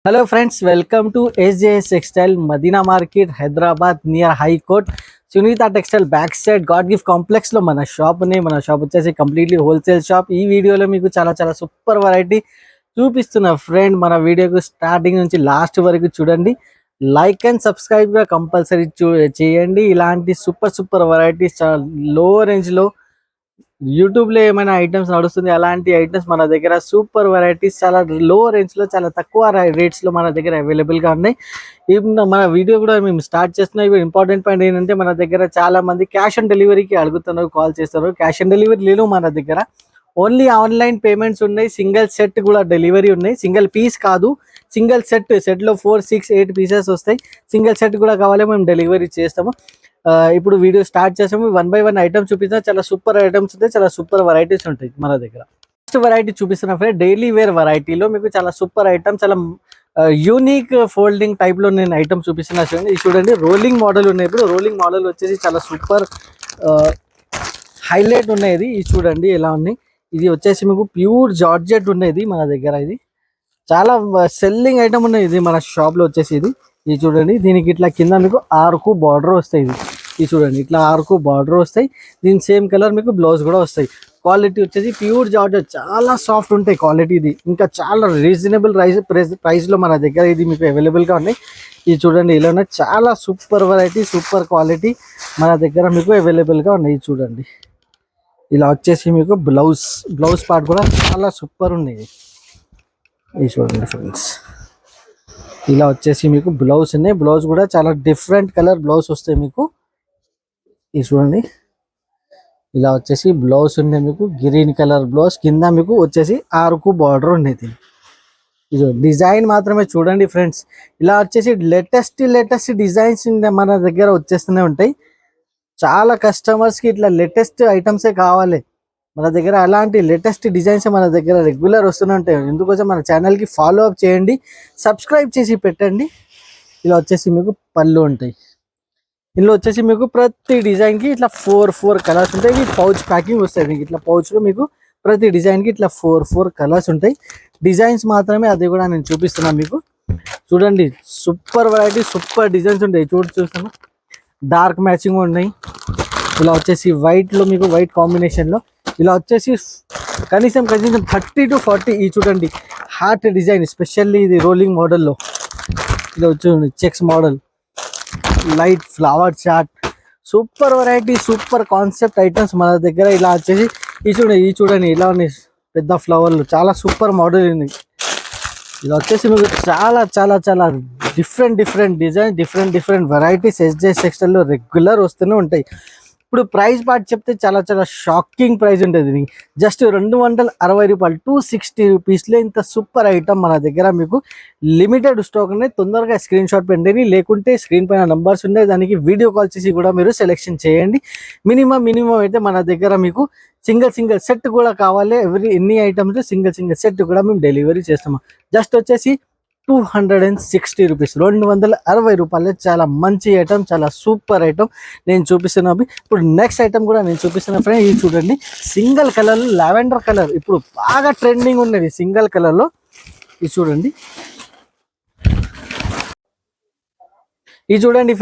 Hello friends, welcome to SJS Textile, Madina Market, Hyderabad near High Court. Sunita Textile back side God Gift Complex lo mana shop వచ్చేసి completely wholesale shop. ఈ వీడియోలో మీకు చాలా చాలా super variety చూపిస్తున్నా friend. మన వీడియోకు starting నుంచి last వరకు చూడండి. లైక్ అండ్ సబ్స్క్రైబ్ గా కంపల్సరీ చేయండి. ఇలాంటి సూపర్ సూపర్ వెరైటీస్ చాలా లో రేంజ్ లో యూట్యూబ్ లో ఏమైనా ఐటమ్స్ నడుస్తుంది అలాంటి ఐటమ్స్ మన దగ్గర సూపర్ వెరైటీస్ చాలా లో రేంజ్ లో చాలా తక్కువ రేట్స్ లో మన దగ్గర అవైలబుల్ గా ఉన్నాయి. ఇప్పుడు మన వీడియో కూడా మేము స్టార్ట్ చేస్తున్నాం. ఇప్పుడు ఇంపార్టెంట్ పాయింట్ ఏంటంటే మన దగ్గర చాలా మంది క్యాష్ ఆన్ డెలివరీకి అడుగుతున్నారు, కాల్ చేస్తారు. క్యాష్ ఆన్ డెలివరీ లేవు మన దగ్గర, ఓన్లీ ఆన్లైన్ పేమెంట్స్ ఉన్నాయి. సింగిల్ సెట్ కూడా డెలివరీ ఉన్నాయి, సింగిల్ పీస్ కాదు, సింగిల్ సెట్ లో 4, 6, 8 పీసెస్ వస్తాయి. సింగిల్ సెట్ కూడా కావాలి, మేము డెలివరీ చేస్తాము. ఇప్పుడు వీడియో స్టార్ట్ చేసాము. 1 by 1 ఐటమ్స్ చూపిస్తా. చాలా సూపర్ ఐటమ్స్ ఉంటాయి, చాలా సూపర్ వెరైటీస్ ఉంటాయి మన దగ్గర. ఫస్ట్ వెరైటీ చూపిస్తున్నా ఫ్రెండ్, డైలీ వేర్ వెరైటీలో మీకు చాలా సూపర్ ఐటమ్, చాలా యూనిక్ ఫోల్డింగ్ టైప్ లో నేను ఐటమ్ చూపిస్తున్నా. చూడండి, చూడండి రోలింగ్ మోడల్ ఉన్నాయి. ఇప్పుడు రోలింగ్ మోడల్ వచ్చేసి చాలా సూపర్ హైలైట్ ఉన్నాయి. ఇది చూడండి ఎలా ఉన్నాయి. ఇది వచ్చేసి మీకు ప్యూర్ జార్జెట్ ఉన్నది మన దగ్గర. ఇది చాలా సెల్లింగ్ ఐటమ్ ఉన్నాయి ఇది మన షాప్ లో వచ్చేసి. ఇది చూడండి, దీనికి ఇట్లా కింద మీకు ఆర్కు బార్డర్ వస్తాయి. ఇది చూడండి, ఇట్లా ఆర్కు బార్డర్ వస్తాయి. దీని సేమ్ కలర్ మీకు బ్లౌజ్ కూడా వస్తాయి. క్వాలిటీ వచ్చేసి ప్యూర్ జార్జెట్, చాలా సాఫ్ట్ ఉంటాయి క్వాలిటీ. ఇది ఇంకా చాలా రీజనబుల్ ప్రైస్ లో మన దగ్గర ఇది మీకు అవైలబుల్ గా ఉన్నాయి. ఇది చూడండి, ఇలా ఉన్నాయి. చాలా సూపర్ వెరైటీ, సూపర్ క్వాలిటీ మన దగ్గర మీకు అవైలబుల్ గా ఉన్నాయి. చూడండి, ఇలా వచ్చేసి మీకు బ్లౌజ్ పార్ట్ కూడా చాలా సూపర్ ఉన్నాయి. ఇది చూడండి ఫ్రెండ్స్, ఇలా వచ్చేసి మీకు బ్లౌజ్ ఉన్నాయి. బ్లౌజ్ కూడా చాలా డిఫరెంట్ కలర్ బ్లౌజ్ వస్తాయి మీకు. ఇది చూడండి, ఇలా వచ్చేసి బ్లౌజ్ ఉన్నాయి మీకు, గ్రీన్ కలర్ బ్లౌజ్, కింద మీకు వచ్చేసి ఆర్కు బార్డర్ ఉండేది. ఇది డిజైన్ మాత్రమే చూడండి ఫ్రెండ్స్. ఇలా వచ్చేసి లేటెస్ట్ డిజైన్స్ మన దగ్గర వచ్చేస్తూనే ఉంటాయి. చాలా కస్టమర్స్కి ఇట్లా లేటెస్ట్ ఐటమ్సే కావాలి మన దగ్గర. అలాంటి లేటెస్ట్ డిజైన్స్ మన దగ్గర రెగ్యులర్ వస్తూనే ఉంటాయి. ఎందుకోసం మన ఛానల్కి ఫాలో అప్ చేయండి, సబ్స్క్రైబ్ చేసి పెట్టండి. ఇలా వచ్చేసి మీకు పళ్ళు ఉంటాయి. ఇందులో వచ్చేసి మీకు ప్రతి డిజైన్కి ఇట్లా 4 కలర్స్ ఉంటాయి. ఇది పౌచ్ ప్యాకింగ్ వస్తాయి మీకు. ఇట్లా పౌచ్లో మీకు ప్రతి డిజైన్కి ఇట్లా 4 కలర్స్ ఉంటాయి. డిజైన్స్ మాత్రమే, అది కూడా నేను చూపిస్తున్నాను మీకు. చూడండి, సూపర్ వెరైటీ, సూపర్ డిజైన్స్ ఉంటాయి. చూస్తాను, డార్క్ మ్యాచింగ్ ఉన్నాయి. ఇలా వచ్చేసి వైట్లో మీకు, వైట్ కాంబినేషన్లో ఇలా వచ్చేసి కనీసం 30 to 40. ఈ చూడండి, హార్ట్ డిజైన్, స్పెషల్లీ ఇది రోలింగ్ మోడల్లో. ఇలా వచ్చి checks model, light flower chart, super variety, super concept items మన దగ్గర. ఇలా వచ్చేసి ఈ చూడండి ఇలా ఉన్నాయి పెద్ద ఫ్లవర్లు, చాలా సూపర్ మోడల్ ఉంది. ఇలా వచ్చేసి మీకు చాలా చాలా చాలా different design, different varieties SJS టెక్స్టైల్లో రెగ్యులర్ వస్తూనే ఉంటాయి. ఇప్పుడు ప్రైస్ పార్ట్ చెప్తే చాలా చాలా షాకింగ్ ప్రైస్ ఉంటుంది. జస్ట్ 260 రూపాయలు, 260 రూపీస్లో ఇంత సూపర్ ఐటమ్ మన దగ్గర మీకు. లిమిటెడ్ స్టాక్ ఉన్నాయి. తొందరగా స్క్రీన్ షాట్ పెట్టండి, లేకుంటే స్క్రీన్ పైన నంబర్స్ ఉన్నాయి, దానికి వీడియో కాల్ చేసి కూడా మీరు సెలెక్షన్ చేయండి. మినిమం అయితే మన దగ్గర మీకు సింగిల్ సెట్ కూడా కావాలి. ఎన్ని ఐటమ్స్ సింగిల్ సెట్ కూడా మేము డెలివరీ చేస్తాము. జస్ట్ వచ్చేసి 260 రూపీస్, 260 రూపాయలు. చాలా మంచి ఐటమ్, చాలా సూపర్ ఐటమ్ నేను చూపిస్తున్నాను. ఇప్పుడు నెక్స్ట్ ఐటమ్ కూడా నేను చూపిస్తున్నా ఫ్రెండ్. ఇది చూడండి, సింగిల్ కలర్, లావెండర్ కలర్ ఇప్పుడు బాగా ట్రెండింగ్ ఉన్నది సింగిల్ కలర్లో. ఇది చూడండి,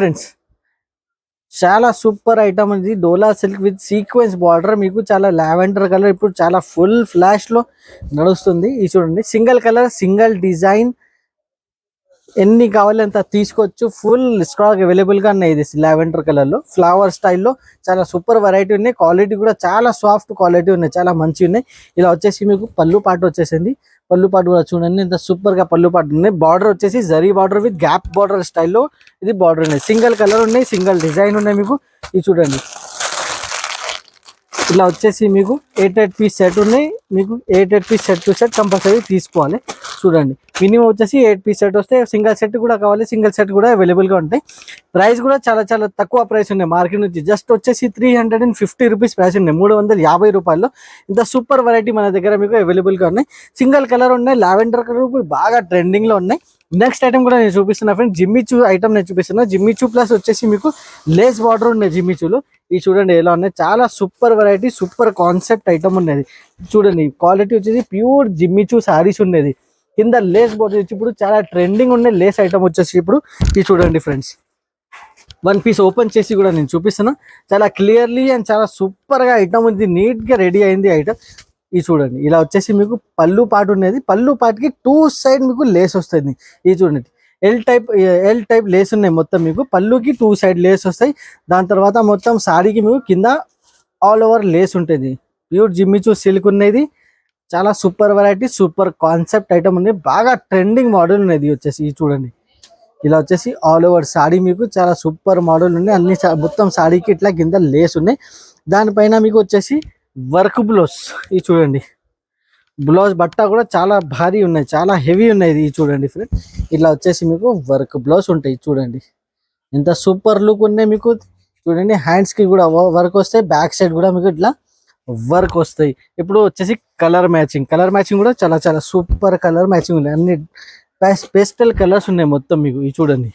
ఫ్రెండ్స్, చాలా సూపర్ ఐటమ్ ఇది. డోలా సిల్క్ విత్ సీక్వెన్స్ బార్డర్ మీకు. చాలా లావెండర్ కలర్ ఇప్పుడు చాలా ఫుల్ ఫ్లాష్ లో నడుస్తుంది. ఇది చూడండి, సింగిల్ కలర్, సింగిల్ డిజైన్, ఎన్ని కావాలి అంత తీసుకోవచ్చు. ఫుల్ స్టాక్ అవైలబుల్ గా ఉన్నాయి. ఇది లావెండర్ కలర్ లో ఫ్లవర్ స్టైల్లో చాలా సూపర్ వెరైటీ ఉన్నాయి. క్వాలిటీ కూడా చాలా సాఫ్ట్ క్వాలిటీ ఉన్నాయి, చాలా మంచి ఉన్నాయి. ఇలా వచ్చేసి మీకు పళ్ళు పాటు వచ్చేసింది. పళ్ళు పాటు కూడా చూడండి ఎంత సూపర్ గా పళ్ళు పాటు ఉన్నాయి. బార్డర్ వచ్చేసి zari border with gap border స్టైల్లో ఇది బార్డర్ ఉన్నాయి. సింగిల్ కలర్ ఉన్నాయి, సింగిల్ డిజైన్ ఉన్నాయి మీకు. ఇది చూడండి, ఇలా వచ్చేసి మీకు 8 పీస్ సెట్ ఉన్నాయి మీకు. 8 piece set to set compulsory తీసుకోవాలి. చూడండి, మినిమం వచ్చేసి 8 పీస్ సెట్ వస్తే, సింగిల్ సెట్ కూడా కావాలి, సింగిల్ సెట్ కూడా అవైలబుల్ గా ఉంటాయి. ప్రైస్ కూడా చాలా చాలా తక్కువ ప్రైస్ ఉన్నాయి మార్కెట్ నుంచి. జస్ట్ వచ్చేసి 350 రూపీస్ ప్రైస్ ఉన్నాయి, 350 రూపాయల్లో. ఇంత సూపర్ వెరైటీ మన దగ్గర మీకు అవైలబుల్ గా ఉన్నాయి. సింగిల్ కలర్ ఉన్నాయి, లావెండర్ కలర్ ఇప్పుడు బాగా ట్రెండింగ్ లో ఉన్నాయి. నెక్స్ట్ ఐటమ్ కూడా నేను చూపిస్తున్నా ఫ్రెండ్, జిమ్మిచూ ఐటమ్ నేను చూపిస్తున్నా. జిమ్మిచూ ప్లస్ వచ్చేసి మీకు లేస్ బార్డర్ ఉన్నాయి జిమ్మిచూలో. ఇది చూడండి ఎలా ఉన్నాయి, చాలా super variety, super concept item ఉన్నది. చూడండి, క్వాలిటీ వచ్చేసి ప్యూర్ జిమ్మిచూ సారీస్ ఉన్నది. కింద లేస్ బార్డర్ ఇచ్చి ఇప్పుడు చాలా ట్రెండింగ్ ఉండే లేస్ ఐటమ్ వచ్చేసి ఇప్పుడు ఇది చూడండి ఫ్రెండ్స్. వన్ పీస్ ఓపెన్ చేసి కూడా నేను చూపిస్తున్నా. చాలా క్లియర్లీ అండ్ చాలా సూపర్ గా ఐటమ్ ఉంది, నీట్ గా రెడీ అయింది ఐటమ్. ఇది చూడండి, ఇలా వచ్చేసి మీకు పళ్ళు పాటు ఉన్నది. పళ్ళు పాటుకి టూ సైడ్ మీకు లేస్ వస్తుంది. ఇది చూడండి, ఎల్ టైప్ లేస్ ఉన్నాయి మొత్తం మీకు. పళ్ళుకి టూ సైడ్ లేస్ వస్తాయి. దాని తర్వాత మొత్తం సాడీకి మీకు కింద ఆల్ ఓవర్ లేస్ ఉంటుంది. ప్యూర్ జిమ్మిచూ సిల్క్ ఉన్నది. చాలా super variety, super concept item ఉంది. బాగా ట్రెండింగ్ మోడల్ ఉన్నది వచ్చేసి. ఇది చూడండి, ఇలా వచ్చేసి ఆల్ ఓవర్ సాడీ మీకు చాలా సూపర్ మోడల్ ఉన్నాయి. అన్ని మొత్తం సాడీకి ఇట్లా కింద లేస్ ఉన్నాయి. దానిపైన మీకు వచ్చేసి వర్క్ బ్లౌజ్. ఇది చూడండి, బ్లౌజ్ బట్ట కూడా చాలా భారీ ఉన్నాయి, చాలా హెవీ ఉన్నాయి. ఇది చూడండి ఫ్రెండ్, ఇట్లా వచ్చేసి మీకు వర్క్ బ్లౌజ్ ఉంటాయి. చూడండి ఎంత సూపర్ లుక్ ఉన్నాయి మీకు. చూడండి హ్యాండ్స్ కి కూడా వర్క్ వస్తాయి, బ్యాక్ సైడ్ కూడా మీకు ఇట్లా వర్క్ వస్తాయి. ఇప్పుడు వచ్చేసి కలర్ మ్యాచింగ్ కూడా చాలా చాలా సూపర్ కలర్ మ్యాచింగ్ ఉన్నాయి. అన్ని పేస్టల్ కలర్స్ ఉన్నాయి మొత్తం మీకు. ఇది చూడండి,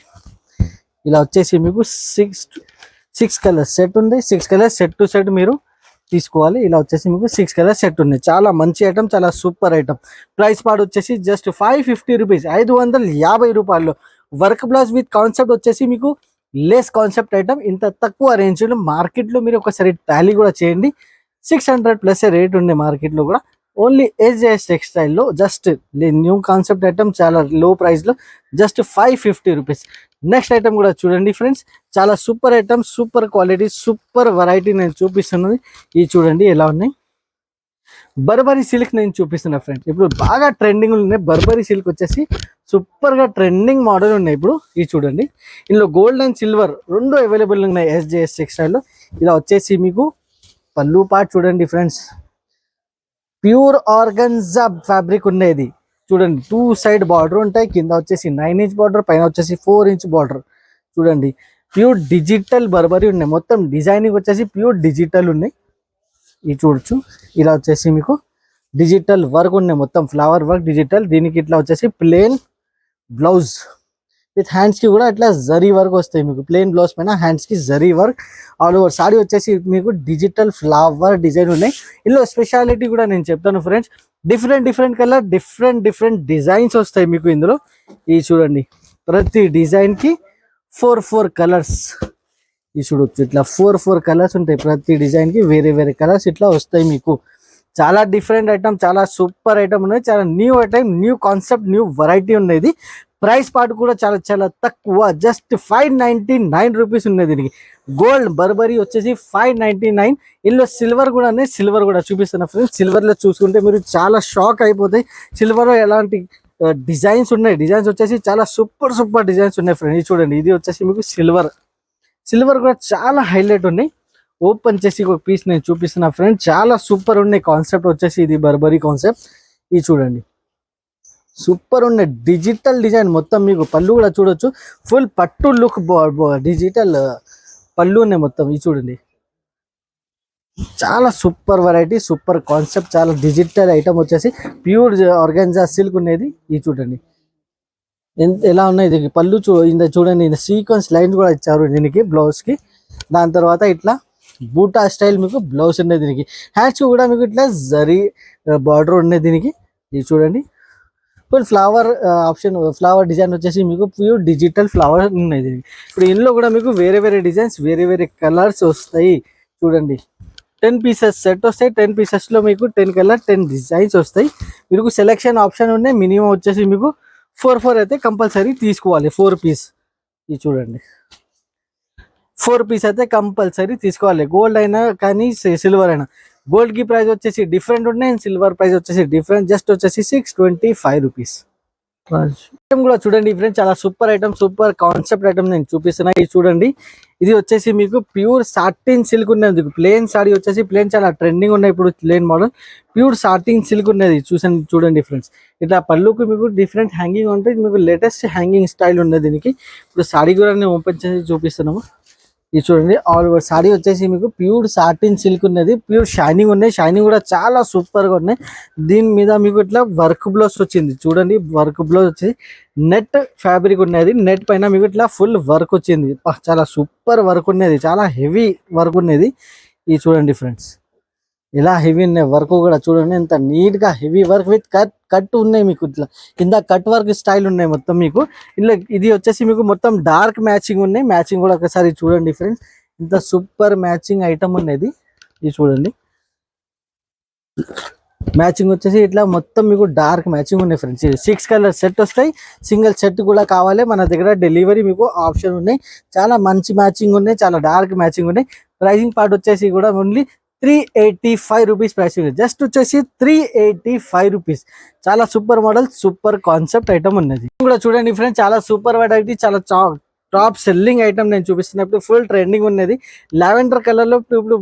ఇలా వచ్చేసి మీకు సిక్స్ కలర్స్ సెట్ ఉంది. 6 కలర్స్ సెట్ టు సెట్ మీరు తీసుకోవాలి. ఇలా వచ్చేసి మీకు 6 కలర్స్ సెట్ ఉన్నాయి. చాలా మంచి ఐటమ్, చాలా సూపర్ ఐటమ్. ప్రైస్ పార్ట్ వచ్చేసి జస్ట్ 550 రూపీస్, 550 రూపాయల్లో. వర్క్ బ్లౌజ్ విత్ కాన్సెప్ట్ వచ్చేసి మీకు లేస్ కాన్సెప్ట్ ఐటమ్. ఇంత తక్కువ రేంజ్లో మార్కెట్లో మీరు ఒకసారి టాలీ కూడా చేయండి. 600+ రేట్ ఉండే మార్కెట్లో కూడా. ఓన్లీ SJS టెక్స్టైల్లో జస్ట్ న్యూ కాన్సెప్ట్ ఐటమ్, చాలా లో ప్రైస్లో, జస్ట్ 550 రూపీస్. నెక్స్ట్ ఐటమ్ కూడా చూడండి ఫ్రెండ్స్, చాలా super item, super quality, super variety నేను చూపిస్తున్నది. ఇది చూడండి ఎలా ఉన్నాయి. బర్బరీ సిల్క్ నేను చూపిస్తున్నా ఫ్రెండ్స్. ఇప్పుడు బాగా ట్రెండింగ్ ఉన్నాయి. బర్బరీ సిల్క్ వచ్చేసి సూపర్ గా ట్రెండింగ్ మోడల్ ఉన్నాయి ఇప్పుడు. ఇది చూడండి, ఇందులో గోల్డ్ అండ్ సిల్వర్ రెండు అవైలబుల్ ఉన్నాయి SJS టెక్స్టైల్లో. ఇలా వచ్చేసి మీకు పళ్ళు పార్ట్ చూడండి ఫ్రెండ్స్, ప్యూర్ ఆర్గన్జా ఫ్యాబ్రిక్ ఉండేది. చూడండి, 2 సైడ్ బార్డర్ ఉంటాయి. కింద వచ్చేసి 9 ఇంచ్ బార్డర్, పైన వచ్చేసి 4 ఇంచ్ బార్డర్. చూడండి, ప్యూర్ డిజిటల్ బర్బరీ ఉన్నాయి. మొత్తం డిజైనింగ్ వచ్చేసి ప్యూర్ డిజిటల్ ఉన్నాయి. ఇది చూడొచ్చు, ఇలా వచ్చేసి మీకు డిజిటల్ వర్క్ ఉన్నాయి. మొత్తం ఫ్లవర్ వర్క్ డిజిటల్. దీనికి ఇట్లా వచ్చేసి ప్లేన్ బ్లౌజ్ విత్ హ్యాండ్స్ కి కూడా ఇట్లా జరీ వర్క్ వస్తాయి మీకు. ప్లేన్ బ్లౌజ్ పైన హ్యాండ్స్ కి zari work. All over saree వచ్చేసి మీకు డిజిటల్ ఫ్లవర్ డిజైన్ ఉన్నాయి. ఇందులో స్పెషాలిటీ కూడా నేను చెప్తాను friends. Different colour, different designs వస్తాయి మీకు ఇందులో. ఇది చూడండి, ప్రతి డిజైన్ కి 4 కలర్స్. ఇది చూడొచ్చు, ఇట్లా 4 కలర్స్ ఉంటాయి. ప్రతి డిజైన్ కి వేరే కలర్స్ ఇట్లా వస్తాయి మీకు. చాలా డిఫరెంట్ ఐటమ్, చాలా సూపర్ ఐటమ్ ఉన్నాయి. చాలా new item, new concept, new variety ఉన్నది. ప్రైస్ పార్ట్ కూడా చాలా చాలా తక్కువ, జస్ట్ 599 రూపీస్ ఉన్నది. దీనికి గోల్డ్ బర్బరీ వచ్చేసి 599. ఇందులో సిల్వర్ కూడా ఉన్నాయి. సిల్వర్ కూడా చూపిస్తున్నా ఫ్రెండ్స్. సిల్వర్ లో చూసుకుంటే మీరు చాలా షాక్ అయిపోతాయి. సిల్వర్ లో ఎలాంటి డిజైన్స్ ఉన్నాయి. డిజైన్స్ వచ్చేసి చాలా సూపర్ డిజైన్స్ ఉన్నాయి ఫ్రెండ్స్. ఇది చూడండి, ఇది వచ్చేసి మీకు సిల్వర్ కూడా చాలా హైలైట్ ఉన్నాయి. ఓపెన్ చేసి ఒక పీస్ నేను చూపిస్తున్నా ఫ్రెండ్. చాలా సూపర్ ఉన్నాయి. కాన్సెప్ట్ వచ్చేసి ఇది బర్బరీ కాన్సెప్ట్. ఇది చూడండి, సూపర్ ఉన్నాయి. డిజిటల్ డిజైన్ మొత్తం మీకు. పళ్ళు కూడా చూడొచ్చు, ఫుల్ పట్టు లుక్, డిజిటల్ పళ్ళు ఉన్నాయి మొత్తం. ఇది చూడండి, చాలా సూపర్ వెరైటీ, సూపర్ కాన్సెప్ట్, చాలా డిజిటల్ ఐటమ్ వచ్చేసి ప్యూర్ ఆర్గాన్జా సిల్క్ ఉన్నది. ఇది చూడండి ఎలా ఉన్నాయి. ఇది పళ్ళు చూడండి, సీక్వెన్స్ లైన్ కూడా ఇచ్చారు దీనికి బ్లౌజ్ కి. దాని తర్వాత ఇట్లా బూటా స్టైల్ మీకు బ్లౌజ్ ఉన్నది దీనికి. హ్యాండ్స్ కూడా మీకు ఇట్లా జరీ బార్డర్ ఉన్నది దీనికి. ఇది చూడండి, full flower option, flower design వచ్చేసి మీకు ప్యూర్ డిజిటల్ ఫ్లవర్ ఉన్నాయి దీనికి. ఇప్పుడు ఇందులో కూడా మీకు వేరే డిజైన్స్, వేరే కలర్స్ వస్తాయి. చూడండి, 10 పీసెస్ సెట్ వస్తాయి. 10 పీసెస్ లో మీకు 10 కలర్ 10 డిజైన్స్ వస్తాయి. మీకు సెలెక్షన్ ఆప్షన్ ఉన్నాయి. మినిమం వచ్చేసి మీకు 4 అయితే కంపల్సరీ తీసుకోవాలి. 4 పీస్. ఇది చూడండి, 4 పీస్ అయితే కంపల్సరీ తీసుకోవాలి. గోల్డ్ అయినా కానీ సిల్వర్ అయినా. గోల్డ్ కి ప్రైస్ వచ్చేసి డిఫరెంట్ ఉన్నాయి, సిల్వర్ ప్రైస్ వచ్చేసి డిఫరెంట్, జస్ట్ వచ్చేసి 625 రూపీస్. కూడా చూడండి ఫ్రెండ్స్, చాలా super item, super concept item నేను చూపిస్తున్నా. ఇది చూడండి, ఇది వచ్చేసి మీకు ప్యూర్ సాటిన్ సిల్క్ ఉన్నది. ప్లేన్ సాడీ వచ్చేసి ప్లేన్ చాలా ట్రెండింగ్ ఉన్నాయి ఇప్పుడు. Plain model pure satin silk ఉన్నది. చూడండి ఫ్రెండ్స్, ఇట్లా పళ్ళుకు మీకు డిఫరెంట్ హ్యాంగింగ్ ఉంటుంది. మీకు లేటెస్ట్ హ్యాంగింగ్ స్టైల్ ఉన్నది దీనికి. ఇప్పుడు సాడీ కూడా నేను ఓపెన్ చేసి చూపిస్తున్నాము. ఇది చూడండి, ఆల్ ఓవర్ సాడీ వచ్చేసి మీకు ప్యూర్ సాటిన్ సిల్క్ ఉన్నది. ప్యూర్ షైనింగ్ ఉన్నాయి. షైనింగ్ కూడా చాలా సూపర్ గా ఉన్నాయి. దీని మీద మీకు ఇట్లా వర్క్ బ్లౌజ్ వచ్చింది. చూడండి, వర్క్ బ్లౌజ్ వచ్చి నెట్ ఫ్యాబ్రిక్ ఉన్నది. నెట్ పైన మీకు ఇట్లా ఫుల్ వర్క్ వచ్చింది. చాలా సూపర్ వర్క్ ఉన్నది, చాలా హెవీ వర్క్ ఉన్నది. ఇది చూడండి ఫ్రెండ్స్, ఇలా హెవీ ఉన్నాయి, వర్క్ కూడా చూడండి ఎంత నీట్ గా హెవీ వర్క్ విత్ కట్ ఉన్నాయి మీకు ఇట్లా కింద కట్ వర్క్ స్టైల్ ఉన్నాయి మొత్తం మీకు. ఇలా ఇది వచ్చేసి మీకు మొత్తం డార్క్ మ్యాచింగ్ ఉన్నాయి. మ్యాచింగ్ కూడా ఒకసారి చూడండి ఫ్రెండ్స్, ఇంత సూపర్ మ్యాచింగ్ ఐటమ్ ఉన్నది ఇది చూడండి. మ్యాచింగ్ వచ్చేసి ఇట్లా మొత్తం మీకు డార్క్ మ్యాచింగ్ ఉన్నాయి ఫ్రెండ్స్. 6 కలర్ సెట్ వస్తాయి, సింగిల్ సెట్ కూడా కావాలి మన దగ్గర డెలివరీ మీకు ఆప్షన్ ఉన్నాయి. చాలా మంచి మ్యాచింగ్ ఉన్నాయి, చాలా డార్క్ మ్యాచింగ్ ఉన్నాయి. ప్రైసింగ్ పార్ట్ వచ్చేసి కూడా ఓన్లీ 385 రూపీస్ ప్రైస్ ఉంది. జస్ట్ వచ్చేసి 385 రూపీస్. చాలా super model, super concept item ఉన్నది కూడా చూడండి ఫ్రెండ్స్. చాలా సూపర్ వెరైటీ, చాలా టాప్ సెల్లింగ్ ఐటమ్ నేను చూపిస్తున్నప్పుడు ఫుల్ ట్రెండింగ్ ఉన్నది. లావెండర్ కలర్ లో ఇప్పుడు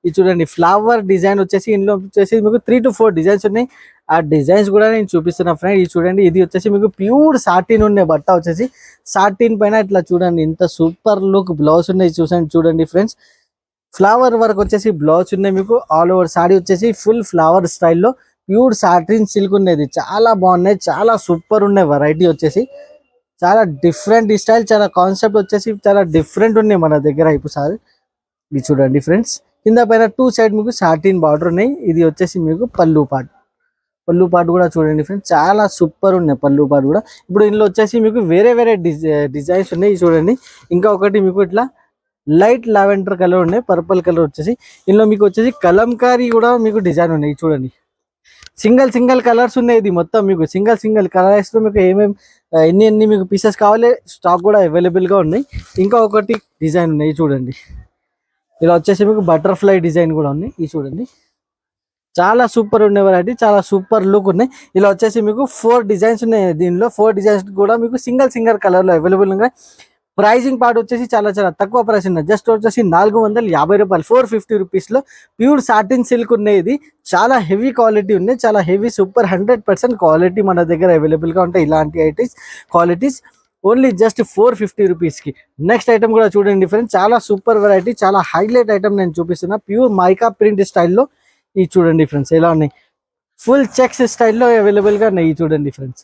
ఇది చూడండి ఫ్లవర్ డిజైన్ వచ్చేసి ఇందులో వచ్చేసి మీకు 3 to 4 డిజైన్స్ ఉన్నాయి. ఆ డిజైన్స్ కూడా నేను చూపిస్తున్నా ఫ్రెండ్. ఇది చూడండి, ఇది వచ్చేసి మీకు ప్యూర్ సాటిన్ ఉన్నాయి. బట్ట వచ్చేసి సాటిన్ పైన ఇట్లా చూడండి ఇంత సూపర్ లుక్ బ్లౌజ్ ఉన్నాయి. చూడండి ఫ్రెండ్స్, ఫ్లవర్ వర్క్ వచ్చేసి బ్లౌజ్ ఉన్నాయి మీకు. ఆల్ ఓవర్ సాడీ వచ్చేసి ఫుల్ ఫ్లవర్ స్టైల్లో ప్యూర్ సాటిన్ సిల్క్ ఉన్నది. చాలా బాగున్నాయి, చాలా సూపర్ ఉన్నాయి. వెరైటీ వచ్చేసి చాలా డిఫరెంట్ స్టైల్, చాలా కాన్సెప్ట్ వచ్చేసి చాలా డిఫరెంట్ ఉన్నాయి మన దగ్గర. ఇప్పుడు సార్ ఇది చూడండి ఫ్రెండ్స్, కింద పైన 2 సైడ్ మీకు సాటిన్ బార్డర్ ఉన్నాయి. ఇది వచ్చేసి మీకు పళ్ళు పార్ట్ కూడా చూడండి ఫ్రెండ్స్, చాలా సూపర్ ఉన్నాయి పళ్ళు పార్ట్ కూడా. ఇప్పుడు ఇందులో వచ్చేసి మీకు వేరే డిజైన్స్ ఉన్నాయి చూడండి. ఇంకా ఒకటి మీకు ఇట్లా లైట్ లావెండర్ కలర్ ఉన్నాయి, పర్పుల్ కలర్ వచ్చేసి. ఇందులో మీకు వచ్చేసి కలంకారీ కూడా మీకు డిజైన్ ఉన్నాయి చూడండి. సింగిల్ కలర్స్ ఉన్నాయి. ఇది మొత్తం మీకు సింగిల్ కలర్స్ లో మీకు ఏమేమి ఎన్ని మీకు పీసెస్ కావాలి స్టాక్ కూడా అవైలబుల్ గా ఉన్నాయి. ఇంకా ఒకటి డిజైన్ ఉన్నాయి చూడండి. ఇలా వచ్చేసి మీకు బటర్ఫ్లై డిజైన్ కూడా ఉన్నాయి. ఇది చూడండి, చాలా సూపర్ ఉన్నాయి వెరైటీ, చాలా సూపర్ లుక్ ఉన్నాయి. ఇలా వచ్చేసి మీకు 4 డిజైన్స్ ఉన్నాయి. దీనిలో 4 డిజైన్స్ కూడా మీకు సింగిల్ కలర్ లో అవైలబుల్ ఉన్నాయి. ప్రైజింగ్ పార్ట్ వచ్చేసి చాలా తక్కువ ప్రైస్ ఉన్నాయి. జస్ట్ వచ్చేసి 450 రూపాయలు, 450 రూపీస్ లో ప్యూర్ సాటిన్ సిల్క్ ఉన్నాయి. ఇది చాలా హెవీ క్వాలిటీ ఉన్నాయి, చాలా హెవీ సూపర్ 100% క్వాలిటీ మన దగ్గర అవైలబుల్ గా ఉంటాయి. ఇలాంటి క్వాలిటీస్ ఓన్లీ జస్ట్ 450 రూపీస్ కి. నెక్స్ట్ ఐటమ్ కూడా చూడండి ఫ్రెండ్స్, చాలా సూపర్ వెరైటీ, చాలా హైలైట్ ఐటమ్ నేను చూపిస్తున్నా. ప్యూర్ మైకా ప్రింట్ స్టైల్లో ఇది చూడండి ఫ్రెండ్స్, ఎలా ఉన్నాయి ఫుల్ చెక్స్ స్టైల్లో అవైలబుల్ గా ఉన్నాయి. చూడండి ఫ్రెండ్స్,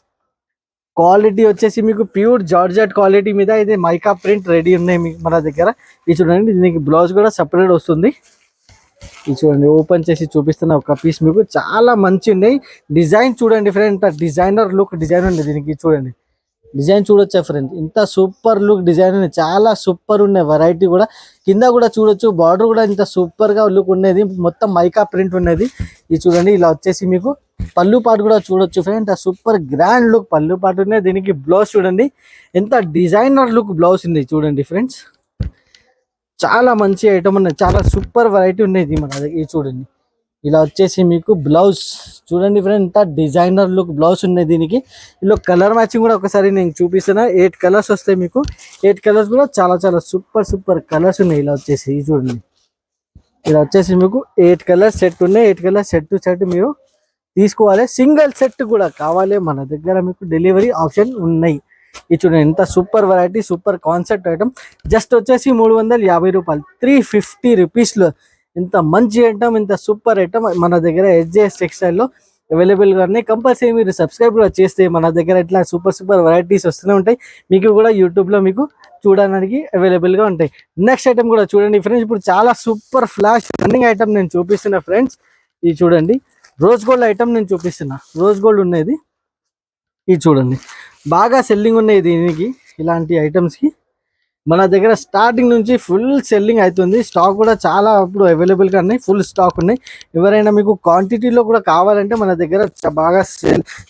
క్వాలిటీ వచ్చేసి మీకు ప్యూర్ జార్జెట్ క్వాలిటీ మీద ఇది మైకా ప్రింట్ రెడీ ఉన్నాయి మీకు మన దగ్గర. ఇది చూడండి, దీనికి బ్లౌజ్ కూడా సపరేట్ వస్తుంది. ఇది చూడండి, ఓపెన్ చేసి చూపిస్తున్న ఒక పీస్ మీకు చాలా మంచి ఉన్నాయి. డిజైన్ చూడండి ఫ్రెండ్, డిజైనర్ లుక్ డిజైన్ ఉంది దీనికి. చూడండి డిజైన్ చూడొచ్చా ఫ్రెండ్, ఇంత సూపర్ లుక్ డిజైన్ ఉంది, చాలా సూపర్ ఉన్నాయి. వెరైటీ కూడా కింద కూడా చూడొచ్చు, బార్డర్ కూడా ఇంత సూపర్ గా లుక్ ఉన్నది. మొత్తం మైకా ప్రింట్ ఉన్నది. ఇది చూడండి, ఇలా వచ్చేసి మీకు పళ్ళు పాటు కూడా చూడొచ్చు ఫ్రెండ్, సూపర్ గ్రాండ్ లుక్ పళ్ళు పాటు ఉన్నాయి. దీనికి బ్లౌజ్ చూడండి ఎంత డిజైనర్ లుక్ బ్లౌజ్ ఉంది. చూడండి ఫ్రెండ్స్, చాలా మంచి ఐటమ్ ఉన్నాయి, చాలా సూపర్ వెరైటీ ఉన్నాయి ఇది మన దగ్గర. ఇది చూడండి, ఇలా వచ్చేసి మీకు బ్లౌజ్ చూడండి ఫ్రెండ్, ఎంత డిజైనర్ లుక్ బ్లౌజ్ ఉన్నాయి దీనికి. ఇలా కలర్ మ్యాచింగ్ కూడా ఒకసారి నేను చూపిస్తున్నా. 8 కలర్స్ వస్తాయి మీకు. 8 కలర్స్ కూడా చాలా సూపర్ కలర్స్ ఉన్నాయి. ఇలా వచ్చేసి చూడండి, ఇలా వచ్చేసి మీకు 8 కలర్స్ సెట్ ఉన్నాయి. 8 కలర్స్ సెట్ టు సెట్ మీరు తీసుకోవాలి. సింగిల్ సెట్ కూడా కావాలి మన దగ్గర మీకు డెలివరీ ఆప్షన్ ఉన్నాయి. ఇది చూడండి, ఎంత super variety, super concept item. Just వచ్చేసి 350 రూపాయలు, 350 రూపీస్లో ఇంత మంచి ఐటమ్, ఇంత సూపర్ ఐటమ్ మన దగ్గర SJS టెక్స్టైల్లో అవైలబుల్గా ఉన్నాయి. కంపల్సరీ మీరు సబ్స్క్రైబ్ కూడా చేస్తే మన దగ్గర ఇట్లా సూపర్ వెరైటీస్ వస్తూనే ఉంటాయి. మీకు కూడా యూట్యూబ్లో మీకు చూడడానికి అవైలబుల్గా ఉంటాయి. నెక్స్ట్ ఐటమ్ కూడా చూడండి ఫ్రెండ్స్, ఇప్పుడు చాలా సూపర్ ఫ్లాష్ రన్నింగ్ ఐటమ్ నేను చూపిస్తున్నా ఫ్రెండ్స్. ఇది చూడండి, రోజ్ గోల్డ్ ఐటమ్ నేను చూపిస్తున్నా. రోజ్ గోల్డ్ ఉన్నది, ఇది చూడండి బాగా సెల్లింగ్ ఉన్నాయి దీనికి. ఇలాంటి ఐటమ్స్కి మన దగ్గర స్టార్టింగ్ నుంచి ఫుల్ సెల్లింగ్ అవుతుంది. స్టాక్ కూడా చాలా ఇప్పుడు అవైలబుల్గా ఉన్నాయి, ఫుల్ స్టాక్ ఉన్నాయి. ఎవరైనా మీకు క్వాంటిటీలో కూడా కావాలంటే మన దగ్గర బాగా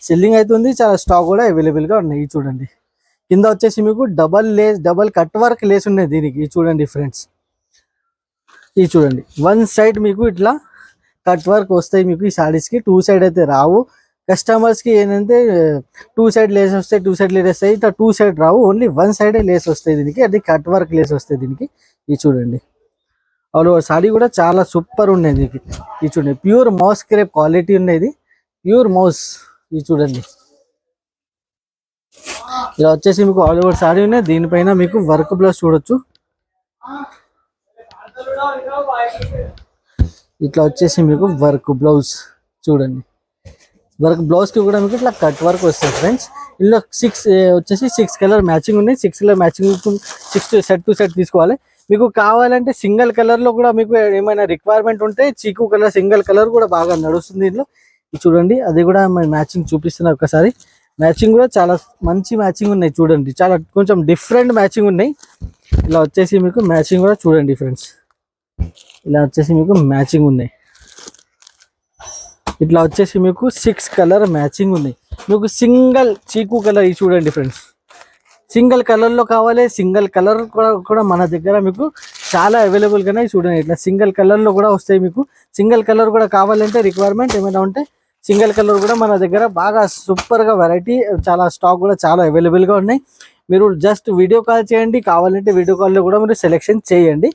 సెల్లింగ్ అవుతుంది, చాలా స్టాక్ కూడా అవైలబుల్గా ఉన్నాయి. ఇది చూడండి, కింద వచ్చేసి మీకు డబల్ కట్ వర్క్ లేస్ ఉన్నాయి దీనికి. ఇది చూడండి ఫ్రెండ్స్, ఇది చూడండి, 1 సైడ్ మీకు ఇట్లా కట్ వర్క్ వస్తాయి మీకు. ఈ సారీస్కి 2 సైడ్ అయితే రావు. కస్టమర్స్కి ఏంటంటే 2 సైడ్ లేస్ వస్తాయి, 2 సైడ్ లేస్ వస్తాయి. ఇట్లా 2 సైడ్ రావు, ఓన్లీ 1 సైడే లేస్ వస్తాయి దీనికి. అది కట్ వర్క్ లేస్ వస్తాయి దీనికి. ఇది చూడండి, ఆల్ ఓవర్ సారీ కూడా చాలా సూపర్ ఉన్నాయి దీనికి. ఇది చూడండి, ప్యూర్ మౌస్ క్రేప్ క్వాలిటీ ఉన్నది, ప్యూర్ మౌస్. ఇది చూడండి, ఇలా వచ్చేసి మీకు ఆల్ ఓవర్ సారీ ఉన్నాయి. దీనిపైన మీకు వర్క్ బ్లౌజ్ చూడొచ్చు. ఇట్లా వచ్చేసి మీకు వర్క్ బ్లౌజ్ చూడండి. వర్క్ బ్లౌజ్ కి కూడా మీకు ఇట్లా కట్ వర్క్ వస్తుంది ఫ్రెండ్స్. ఇందులో 6 కలర్ మ్యాచింగ్ ఉన్నాయి. 6 colour matching 6 set to set తీసుకోవాలి. మీకు కావాలంటే సింగిల్ కలర్ లో కూడా మీకు ఏమైనా రిక్వైర్మెంట్ ఉంటే చీకు కలర్ సింగిల్ కలర్ కూడా బాగా నడుస్తుంది దీంట్లో. ఇది చూడండి, అది కూడా మ్యాచింగ్ చూపిస్తున్నా ఒకసారి. మ్యాచింగ్ కూడా చాలా మంచి మ్యాచింగ్ ఉన్నాయి చూడండి, చాలా కొంచెం డిఫరెంట్ మ్యాచింగ్ ఉన్నాయి. ఇలా వచ్చేసి మీకు మ్యాచింగ్ కూడా చూడండి ఫ్రెండ్స్, ఇలా వచ్చేసి మీకు మ్యాచింగ్ ఉన్నాయి. ఇట్లా వచ్చేసి మీకు 6 కలర్ మ్యాచింగ్ ఉన్నాయి. మీకు సింగిల్ చీకు కలర్ ఇది చూడండి ఫ్రెండ్స్, సింగిల్ కలర్లో కావాలి, సింగిల్ కలర్ కూడా మన దగ్గర మీకు చాలా అవైలబుల్గానే చూడండి. ఇట్లా సింగిల్ కలర్లో కూడా వస్తాయి. మీకు సింగిల్ కలర్ కూడా కావాలంటే రిక్వైర్మెంట్ ఏమైనా ఉంటే సింగిల్ కలర్ కూడా మన దగ్గర బాగా సూపర్గా వెరైటీ చాలా స్టాక్ కూడా చాలా అవైలబుల్గా ఉన్నాయి. మీరు జస్ట్ వీడియో కాల్ చేయండి, కావాలంటే వీడియో కాల్లో కూడా మీరు సెలెక్షన్ చేయండి.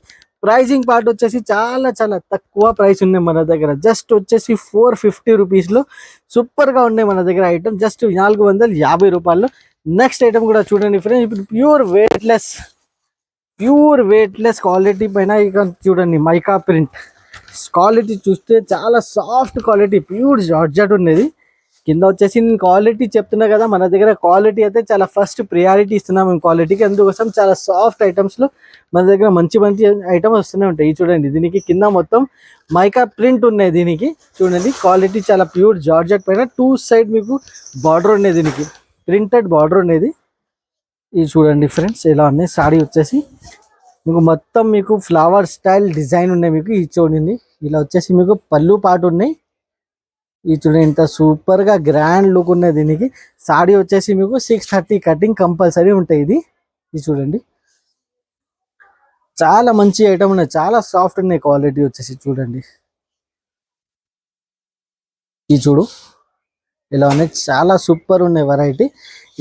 ప్రైజింగ్ పార్ట్ వచ్చేసి చాలా చాలా తక్కువ ప్రైస్ ఉన్నాయి మన దగ్గర. జస్ట్ వచ్చేసి 450 రూపీస్లో సూపర్గా ఉన్నాయి మన దగ్గర ఐటమ్, జస్ట్ 450 రూపాయలు. నెక్స్ట్ ఐటమ్ కూడా చూడండి ఫ్రెండ్స్, ఇప్పుడు ప్యూర్ వెయిట్లెస్ క్వాలిటీ పైన ఇక చూడండి మైకా ప్రింట్ క్వాలిటీ చూస్తే చాలా సాఫ్ట్ క్వాలిటీ, ప్యూర్ జార్జెట్ ఉన్నది. కింద వచ్చేసి నేను క్వాలిటీ చెప్తున్నా కదా, మన దగ్గర క్వాలిటీ అయితే చాలా ఫస్ట్ ప్రియారిటీ ఇస్తున్నాం మేము క్వాలిటీకి. అందుకోసం చాలా సాఫ్ట్ ఐటమ్స్లో మన దగ్గర మంచి మంచి ఐటమ్స్ వస్తూనే ఉంటాయి. చూడండి, దీనికి కింద మొత్తం మైకా ప్రింట్ ఉన్నాయి. దీనికి చూడండి క్వాలిటీ చాలా ప్యూర్ జార్జెట్ పైన 2 సైడ్ మీకు బార్డర్ ఉన్నాయి, దీనికి ప్రింటెడ్ బార్డర్ ఉండేది. ఇది చూడండి ఫ్రెండ్స్, ఇలా ఉన్నాయి. సాడీ వచ్చేసి మీకు మొత్తం మీకు ఫ్లవర్ స్టైల్ డిజైన్ ఉన్నాయి. మీకు ఇది చూడండి, ఇలా వచ్చేసి మీకు పళ్ళు పాటు ఉన్నాయి. ఇది చూడండి, ఇంత సూపర్ గా గ్రాండ్ లుక్ ఉన్నది. దీనికి సాడీ వచ్చేసి మీకు 630 కటింగ్ కంపల్సరీ ఉంటాయి. ఇది చూడండి, చాలా మంచి ఐటమ్ ఉన్నాయి, చాలా సాఫ్ట్ ఉన్నాయి. క్వాలిటీ వచ్చేసి చూడండి, ఇది చూడు ఇలా ఉన్నాయి, చాలా సూపర్ ఉన్నాయి వెరైటీ.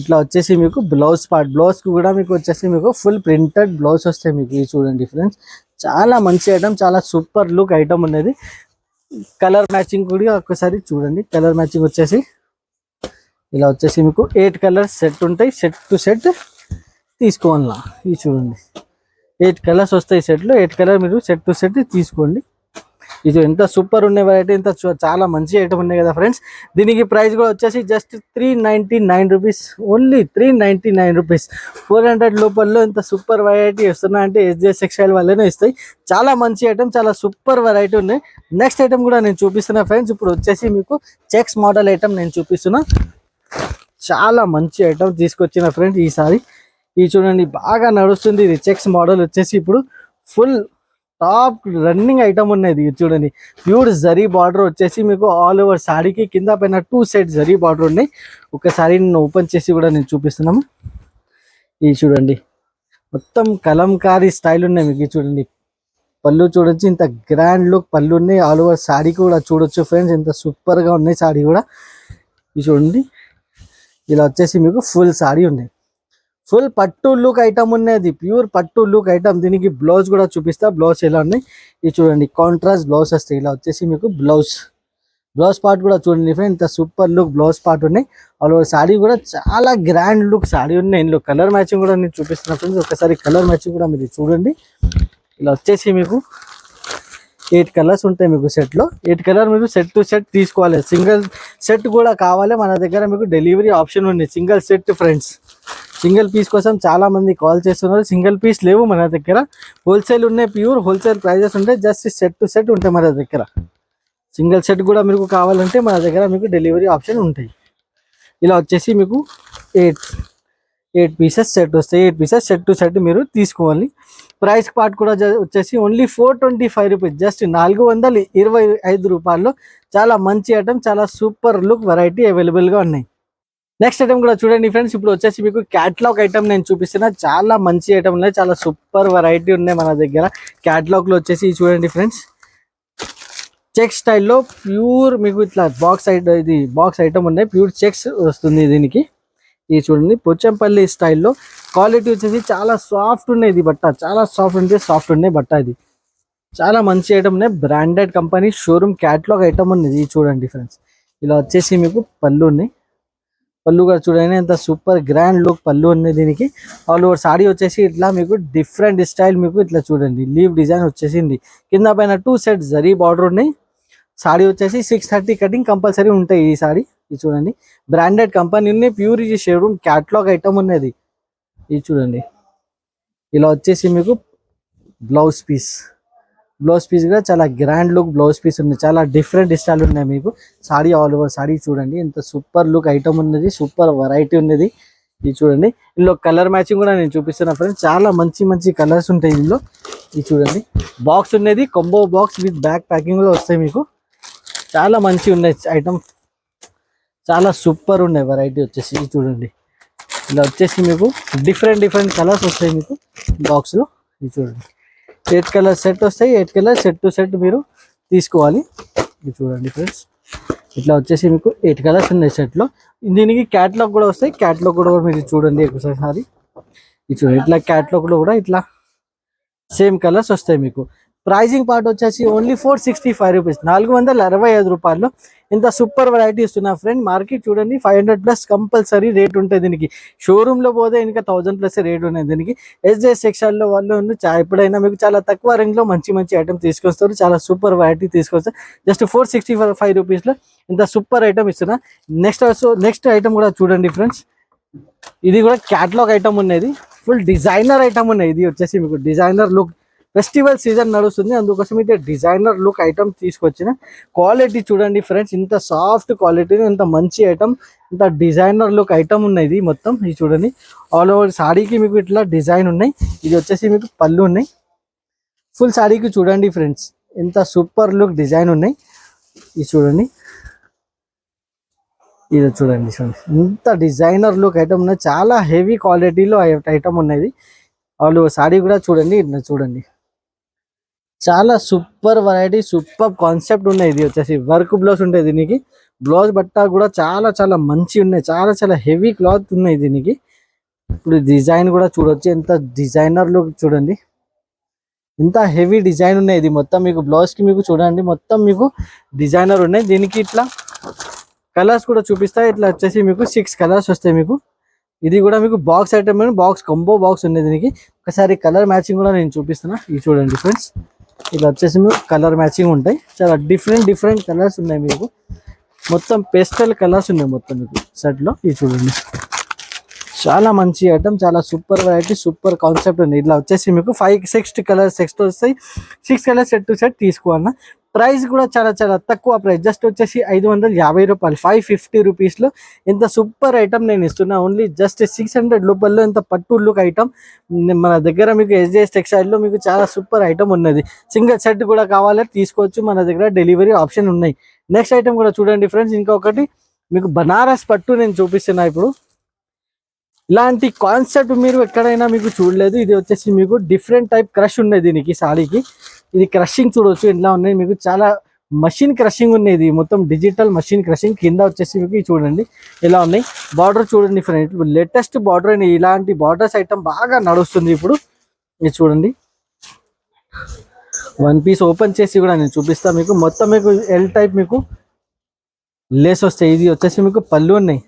ఇట్లా వచ్చేసి మీకు బ్లౌజ్ పార్ట్, బ్లౌజ్కి కూడా మీకు వచ్చేసి మీకు ఫుల్ ప్రింటెడ్ బ్లౌజ్ వస్తాయి మీకు. ఇది చూడండి ఫ్రెండ్స్, చాలా మంచి ఐటమ్, చాలా సూపర్ లుక్ ఐటమ్ ఉన్నది. కలర్ మ్యాచింగ్ కూడా ఒక్కసారి చూడండి. కలర్ మ్యాచింగ్ వచ్చేసి ఇలా వచ్చేసి మీకు 8 కలర్స్ సెట్ ఉంటాయి. సెట్ టు సెట్ తీసుకోవాలా. ఇది చూడండి, 8 కలర్స్ వస్తాయి సెట్లో. 8 కలర్ మీరు సెట్ టు సెట్ తీసుకోండి. ఇది ఎంత సూపర్ ఉన్నాయి వెరైటీ, ఎంత చాలా మంచి ఐటమ్ ఉన్నాయి కదా ఫ్రెండ్స్. దీనికి ప్రైస్ కూడా వచ్చేసి జస్ట్ 399 రూపీస్, ఓన్లీ 399 రూపీస్. 400 లోపల్లో ఇంత సూపర్ వెరైటీ వస్తున్నా అంటే ఎస్జేఎస్ టెక్స్టైల్ వాళ్ళనే ఇస్తాయి. చాలా మంచి ఐటమ్, చాలా సూపర్ వెరైటీ ఉన్నాయి. నెక్స్ట్ ఐటమ్ కూడా నేను చూపిస్తున్నా ఫ్రెండ్స్. ఇప్పుడు వచ్చేసి మీకు చెక్స్ మోడల్ ఐటమ్ నేను చూపిస్తున్నా. చాలా మంచి ఐటమ్ తీసుకొచ్చిన ఫ్రెండ్స్ ఈసారి. ఇది చూడండి, బాగా నడుస్తుంది. ఇది చెక్స్ మోడల్ వచ్చేసి ఇప్పుడు ఫుల్ టాప్ రన్నింగ్ ఐటమ్ ఉన్నది. చూడండి, ప్యూర్ జరీ బార్డర్ వచ్చేసి మీకు ఆల్ ఓవర్ సాడీకి కింద పైన 2 సైడ్ జరీ బార్డర్ ఉన్నాయి. ఒకసారి నేను ఓపెన్ చేసి కూడా నేను చూపిస్తున్నాము. ఇది చూడండి, మొత్తం కలంకారీ స్టైల్ ఉన్నాయి మీకు. చూడండి, పళ్ళు చూడొచ్చు, ఇంత గ్రాండ్ లుక్ పళ్ళు ఉన్నాయి. ఆల్ ఓవర్ సాడీ కూడా చూడొచ్చు ఫ్రెండ్స్, ఇంత సూపర్ గా ఉన్నాయి సాడీ కూడా. ఇది చూడండి, ఇలా వచ్చేసి మీకు ఫుల్ సాడీ ఉన్నాయి. ఫుల్ పట్టు లుక్ ఐటమ్ ఉన్నది, ప్యూర్ పట్టు లుక్ ఐటమ్. దీనికి బ్లౌజ్ కూడా చూపిస్తా, బ్లౌజ్ ఎలా ఉన్నాయి. ఇది చూడండి, కాంట్రాస్ట్ బ్లౌజ్ వస్తాయి. ఇలా వచ్చేసి మీకు బ్లౌజ్ పార్ట్ కూడా చూడండి ఫ్రెండ్, ఇంత సూపర్ లుక్ బ్లౌజ్ పార్ట్ ఉన్నాయి. ఆల్ ఓవర్ సాడీ కూడా చాలా గ్రాండ్ లుక్ సాడీ ఉన్నాయి. ఇందులో కలర్ మ్యాచింగ్ కూడా నేను చూపిస్తున్నా ఫ్రెండ్స్. ఒకసారి కలర్ మ్యాచింగ్ కూడా మీరు చూడండి. ఇలా వచ్చేసి మీకు 8 కలర్స్ ఉంటాయి మీకు సెట్లో. 8 కలర్ మీరు సెట్ టు సెట్ తీసుకోవాలి. సింగిల్ సెట్ కూడా కావాలి, మన దగ్గర మీకు డెలివరీ ఆప్షన్ ఉంది. Single set friends, single piece కోసం చాలా మంది కాల్ చేస్తున్నారు. సింగిల్ పీస్ లేవు మన దగ్గర, హోల్సేల్ ఉన్నాయి. ప్యూర్ హోల్సేల్ ప్రైజెస్ ఉంటాయి. జస్ట్ సెట్ టు సెట్ ఉంటాయి మన దగ్గర. సింగిల్ సెట్ కూడా మీకు కావాలంటే మన దగ్గర మీకు డెలివరీ ఆప్షన్ ఉంటాయి. ఇలా వచ్చేసి మీకు 8 పీసెస్ సెట్ వస్తాయి. 8 పీసెస్ సెట్ టు సెట్ మీరు తీసుకోవాలి. ప్రైస్ పార్ట్ కూడా వచ్చేసి ఓన్లీ 425 రూపీస్, జస్ట్ 425 రూపాయల్లో చాలా మంచి ఐటమ్, చాలా సూపర్ లుక్ వెరైటీ అవైలబుల్గా ఉన్నాయి. నెక్స్ట్ ఐటమ్ కూడా చూడండి ఫ్రెండ్స్. ఇప్పుడు వచ్చేసి మీకు క్యాట్లాగ్ ఐటమ్ నేను చూపిస్తున్నా. చాలా మంచి ఐటమ్ ఉన్నాయి, చాలా సూపర్ వెరైటీ ఉన్నాయి మన దగ్గర. క్యాట్లాగ్ లో వచ్చేసి చూడండి ఫ్రెండ్స్, చెక్ స్టైల్లో ప్యూర్ మీకు ఇట్లా బాక్స్ ఐటమ్ ఉన్నాయి. ప్యూర్ చెక్స్ వస్తుంది దీనికి. ఇది చూడండి, పోచంపల్లి స్టైల్లో క్వాలిటీ వచ్చేసి చాలా సాఫ్ట్ ఉన్నాయి. ఇది బట్ట చాలా సాఫ్ట్ ఉన్నాయి బట్ట. ఇది చాలా మంచి ఐటమ్ ఉన్నాయి. Branded company showroom catalogue item ఉన్నది. ఇది చూడండి ఫ్రెండ్స్, ఇలా వచ్చేసి మీకు పళ్ళు ఉన్నాయి. పళ్ళు కూడా చూడండి, ఎంత సూపర్ గ్రాండ్ లుక్ పళ్ళు ఉన్నాయి దీనికి. ఆల్ ఓవర్ సాడీ వచ్చేసి ఇట్లా మీకు డిఫరెంట్ స్టైల్ మీకు ఇట్లా చూడండి లీవ్ డిజైన్ వచ్చేసింది. కింద పైన 2 సెట్ జరీ బార్డర్ ఉన్నాయి. సాడీ వచ్చేసి 630 కటింగ్ కంపల్సరీ ఉంటాయి. ఈ సాడీ ఇది చూడండి, బ్రాండెడ్ కంపెనీ ఉన్నాయి. ప్యూర్ ఇది షోరూమ్ క్యాట్లాగ్ ఐటమ్ ఉన్నది. ఇది చూడండి, ఇలా వచ్చేసి మీకు బ్లౌజ్ పీస్ కూడా చాలా గ్రాండ్ లుక్ బ్లౌజ్ పీస్ ఉంది. చాలా డిఫరెంట్ స్టైల్ ఉన్నాయి మీకు. సారీ ఆల్ ఓవర్ సారీ చూడండి ఎంత సూపర్ లుక్ ఐటమ్ ఉన్నది, సూపర్ వెరైటీ ఉన్నది. ఇది చూడండి, ఇందులో కలర్ మ్యాచింగ్ కూడా నేను చూపిస్తున్నా ఫ్రెండ్స్. చాలా మంచి మంచి కలర్స్ ఉంటాయి ఇందులో. ఇది చూడండి, బాక్స్ ఉన్నది combo box with back packing లో వస్తాయి మీకు. చాలా మంచి ఉన్నాయి ఐటమ్, చాలా సూపర్ ఉన్నాయి వెరైటీ వచ్చేసి. ఇది చూడండి, ఇలా వచ్చేసి మీకు డిఫరెంట్ కలర్స్ వస్తాయి మీకు బాక్స్ లో. ఇది చూడండి, 8 కలర్ సెట్ వస్తాయి. 8 కలర్ సెట్ టు సెట్ మీరు తీసుకోవాలి. ఇది చూడండి ఫ్రెండ్స్, ఇట్లా వచ్చేసి మీకు 8 కలర్స్ ఉన్నాయి సెట్ లో. దీనికి క్యాట్లాగ్ కూడా వస్తాయి. క్యాట్లాగ్ కూడా మీరు చూడండి ఒకసారి. ఇది చూడండి, ఇట్లా క్యాట్లాగ్ లో కూడా ఇట్లా సేమ్ కలర్స్ వస్తాయి మీకు. ప్రైజింగ్ పార్ట్ వచ్చేసి ఓన్లీ 465 రూపీస్, 465 రూపాయలు. ఇంత సూపర్ వెరైటీ ఇస్తున్నా ఫ్రెండ్. మార్కెట్ చూడండి 500+ కంపల్సరీ రేట్ ఉంటుంది దీనికి. షోరూమ్ లో పోతే ఇంకా 1000+ రేట్ ఉన్నాయి దీనికి. ఎస్జేఎస్ టెక్స్టైల్ లో వాళ్ళు ఎప్పుడైనా మీకు చాలా తక్కువ రేంజ్ లో మంచి మంచి ఐటమ్ తీసుకొస్తారు. చాలా సూపర్ వెరైటీ తీసుకొస్తారు. జస్ట్ 465 రూపీస్ లో ఇంత సూపర్ ఐటమ్ ఇస్తున్నా. నెక్స్ట్ ఐటమ్ కూడా చూడండి ఫ్రెండ్స్. ఇది కూడా క్యాటలాగ్ ఐటమ్ ఉన్నది, ఫుల్ డిజైనర్ ఐటమ్ ఉన్నాయి. ఇది వచ్చేసి మీకు డిజైనర్ లుక్, ఫెస్టివల్ సీజన్ నడుస్తుంది అందుకోసం అయితే డిజైనర్ లుక్ ఐటమ్ తీసుకొచ్చిన. క్వాలిటీ చూడండి ఫ్రెండ్స్, ఇంత సాఫ్ట్ క్వాలిటీ, ఇంత మంచి ఐటమ్, ఇంత డిజైనర్ లుక్ ఐటమ్ ఉన్నాయి ఇది మొత్తం. ఇది చూడండి, ఆల్ ఓవర్ సాడీకి మీకు ఇట్లా డిజైన్ ఉన్నాయి. ఇది వచ్చేసి మీకు పళ్ళు ఉన్నాయి. ఫుల్ సాడీకి చూడండి ఫ్రెండ్స్, ఎంత సూపర్ లుక్ డిజైన్ ఉన్నాయి. ఇది చూడండి, ఇది చూడండి ఇంత డిజైనర్ లుక్ ఐటమ్ ఉన్నాయి. చాలా హెవీ క్వాలిటీలో ఐటమ్ ఉన్నది. వాళ్ళు సాడీ కూడా చూడండి, ఇట్లా చూడండి, చాలా సూపర్ వెరైటీ, సూపర్ కాన్సెప్ట్ ఉన్నాయి. ఇది వచ్చేసి వర్క్ బ్లౌజ్ ఉంటాయి దీనికి. బ్లౌజ్ బట్ట కూడా చాలా మంచి ఉన్నాయి. చాలా హెవీ క్లాత్ ఉన్నాయి దీనికి. ఇప్పుడు డిజైన్ కూడా చూడొచ్చు, ఎంత డిజైనర్ లుక్ చూడండి, ఇంత హెవీ డిజైన్ ఉన్నాయి. ఇది మొత్తం మీకు బ్లౌజ్ కి మీకు చూడండి మొత్తం మీకు డిజైనర్ ఉన్నాయి. దీనికి ఇట్లా కలర్స్ కూడా చూపిస్తాయి. ఇట్లా వచ్చేసి మీకు 6 కలర్స్ వస్తాయి మీకు. ఇది కూడా మీకు box item, box combo box ఉంది దీనికి. ఒకసారి కలర్ మ్యాచింగ్ కూడా నేను చూపిస్తున్నా. ఇది చూడండి ఫ్రెండ్స్, ఇలా వచ్చేసి మీకు కలర్ మ్యాచింగ్ ఉంటాయి. చాలా డిఫరెంట్ కలర్స్ ఉన్నాయి మీకు. మొత్తం పేస్టల్ కలర్స్ ఉన్నాయి మొత్తం మీకు సెట్ లో. ఇది చూడండి, చాలా మంచి ఐటమ్, చాలా సూపర్ వెరైటీ, సూపర్ కాన్సెప్ట్ ఉంది. ఇట్లా వచ్చేసి మీకు 6 కలర్స్ సెట్ వస్తాయి. 6 కలర్స్ సెట్ టు సెట్ తీసుకోవాలన్నా. ప్రైస్ కూడా చాలా తక్కువ ప్రైస్, జస్ట్ వచ్చేసి 550 రూపాయలు, 550 రూపీస్ లో ఇంత సూపర్ ఐటమ్ నేను ఇస్తున్నా. ఓన్లీ జస్ట్ 600 రూపాయల్లో ఇంత పట్టు లుక్ ఐటమ్ మన దగ్గర మీకు ఎస్జేఎస్ టెక్స్టైల్ లో మీకు చాలా సూపర్ ఐటమ్ ఉన్నది. సింగిల్ సెట్ కూడా కావాలంటే తీసుకోవచ్చు, మన దగ్గర డెలివరీ ఆప్షన్ ఉన్నాయి. నెక్స్ట్ ఐటమ్ కూడా చూడండి ఫ్రెండ్స్, ఇంకొకటి మీకు బనారస్ పట్టు నేను చూపిస్తున్నా ఇప్పుడు. ఇలాంటి కాన్సెప్ట్ మీరు ఎక్కడైనా మీకు చూడలేదు. ఇది వచ్చేసి మీకు డిఫరెంట్ టైప్ క్రష్ ఉన్నాయి దీనికి సాడీకి. ఇది క్రషింగ్ చూడవచ్చు ఎట్లా ఉన్నాయి మీకు, చాలా మషిన్ క్రషింగ్ ఉన్నాయి. ఇది మొత్తం డిజిటల్ మషిన్ క్రషింగ్. కింద వచ్చేసి మీకు చూడండి ఎలా ఉన్నాయి. బార్డర్ చూడండి ఫ్రెండ్, లేటెస్ట్ బార్డర్ అయినా ఇలాంటి బార్డర్స్ ఐటమ్ బాగా నడుస్తుంది ఇప్పుడు. ఇది చూడండి, వన్ పీస్ ఓపెన్ చేసి కూడా నేను చూపిస్తాను మీకు. మొత్తం మీకు ఎల్ టైప్ మీకు లేస్ వస్తాయి. ఇది వచ్చేసి మీకు పళ్ళు ఉన్నాయి.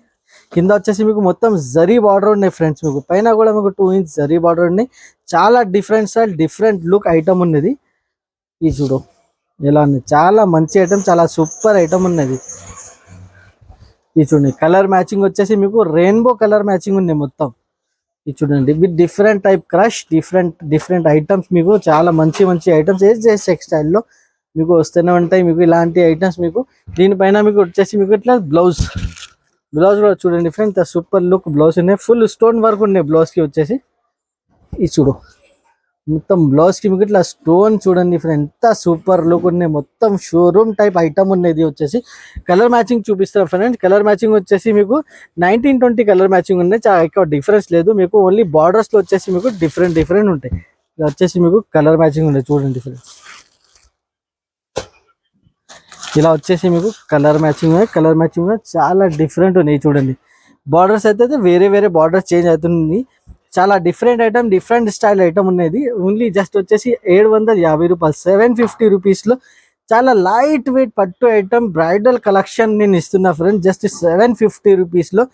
కింద వచ్చేసి మీకు మొత్తం జరీ బార్డర్ ఉన్నాయి ఫ్రెండ్స్. మీకు పైన కూడా మీకు 2 ఇంచ్ జరీ బార్డర్ ఉన్నాయి. చాలా different style, different look item ఉన్నది. ఇది చూడు ఎలా ఉంది, చాలా మంచి ఐటమ్, చాలా సూపర్ ఐటమ్ ఉన్నది. ఇది చూడండి, కలర్ మ్యాచింగ్ వచ్చేసి మీకు రెయిన్బో కలర్ మ్యాచింగ్ ఉంది మొత్తం. ఇది చూడండి, with different type crush, different items మీకు చాలా మంచి ఐటమ్స్ ఎస్జేఎస్ టెక్స్టైల్ లో మీకు వస్తూనే ఉంటాయి. మీకు ఇలాంటి ఐటమ్స్ మీకు దీనిపైన మీకు వచ్చేసి మీకు ఇట్లా బ్లౌజ్ కూడా చూడండి ఫ్రెండ్, సూపర్ లుక్ బ్లౌజ్ ఉన్నాయి. ఫుల్ స్టోన్ వర్క్ ఉన్నాయి బ్లౌజ్ కి వచ్చేసి. ఇది చూడు, మొత్తం బ్లౌజ్ కి మీకు ఇట్లా స్టోన్ చూడండి ఫ్రెండ్, ఎంత సూపర్ లుక్ ఉన్నాయి. మొత్తం షోరూమ్ టైప్ ఐటమ్ ఉన్నాయి. ఇది వచ్చేసి కలర్ మ్యాచింగ్ చూపిస్తారు ఫ్రెండ్. కలర్ మ్యాచింగ్ వచ్చేసి మీకు 19-20 కలర్ మ్యాచింగ్ ఉన్నాయి. చాలా ఎక్కువ డిఫరెన్స్ లేదు మీకు. ఓన్లీ బార్డర్స్ లో వచ్చేసి మీకు డిఫరెంట్ ఉంటాయి. ఇది వచ్చేసి మీకు కలర్ మ్యాచింగ్ ఉన్నాయి చూడండి ఫ్రెండ్స్. ఇలా వచ్చేసి మీకు కలర్ మ్యాచింగ్ చాలా డిఫరెంట్ ఉన్నాయి చూడండి. బార్డర్స్ అయితే వేరే బార్డర్స్ చేంజ్ అవుతుంది. చాలా different item, different style item ఉన్నది. ఓన్లీ జస్ట్ వచ్చేసి 750 రూపాయలు, 750 రూపీస్ లో చాలా లైట్ వెయిట్ పట్టు ఐటమ్ బ్రైడల్ కలెక్షన్ నేను ఇస్తున్నా ఫ్రెండ్స్. జస్ట్ 750 రూపీస్ లో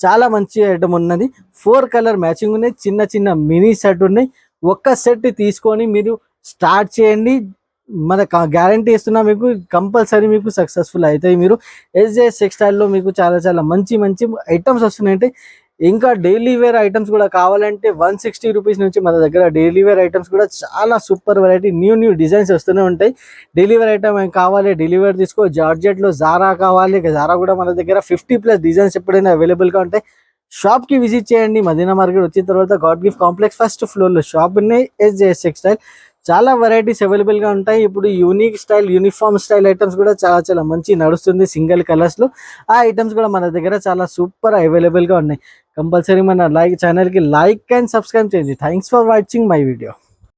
చాలా మంచి ఐటమ్ ఉన్నది. 4 కలర్ మ్యాచింగ్ ఉన్నాయి. చిన్న మినీ సెట్ ఉన్నాయి. ఒక్క సెట్ తీసుకొని మీరు స్టార్ట్ చేయండి. మన గ్యారంటీ ఇస్తున్నా మీకు, కంపల్సరీ మీకు సక్సెస్ఫుల్ అవుతాయి. మీరు ఎస్జేఎస్ టెక్స్టైల్ లో మీకు చాలా మంచి ఐటమ్స్ వస్తున్నాయంటే ఇంకా డైలీ వేర్ ఐటమ్స్ కూడా కావాలంటే 160 రూపీస్ నుంచి మన దగ్గర డైలీ వేర్ ఐటమ్స్ కూడా చాలా సూపర్ వెరైటీ న్యూ డిజైన్స్ వస్తూనే ఉంటాయి. డైలీ వేర్ ఐటమ్ ఏం కావాలి డైలీ వేర్ తీసుకో. జార్జెట్లో జారా కావాలి, జారా కూడా మన దగ్గర 50+ డిజైన్స్ ఎప్పుడైనా అవైలబుల్గా ఉంటాయి. షాప్కి విజిట్ చేయండి. మదీనా మార్కెట్ వచ్చిన తర్వాత గాడ్ గిఫ్ట్ కాంప్లెక్స్ ఫస్ట్ ఫ్లోర్లో షాప్ ఉన్నాయి. SJS textile. చాలా వెరైటీస్ అవైలబుల్గా ఉంటాయి. ఇప్పుడు unique style uniform style items కూడా చాలా మంచి నడుస్తుంది సింగిల్ కలర్స్లో. ఆ ఐటమ్స్ కూడా మన దగ్గర చాలా సూపర్ అవైలబుల్గా ఉన్నాయి. కంపల్సరీ మన ఛానల్కి లైక్ అండ్ సబ్స్క్రైబ్ చేయండి. Thanks for watching my video.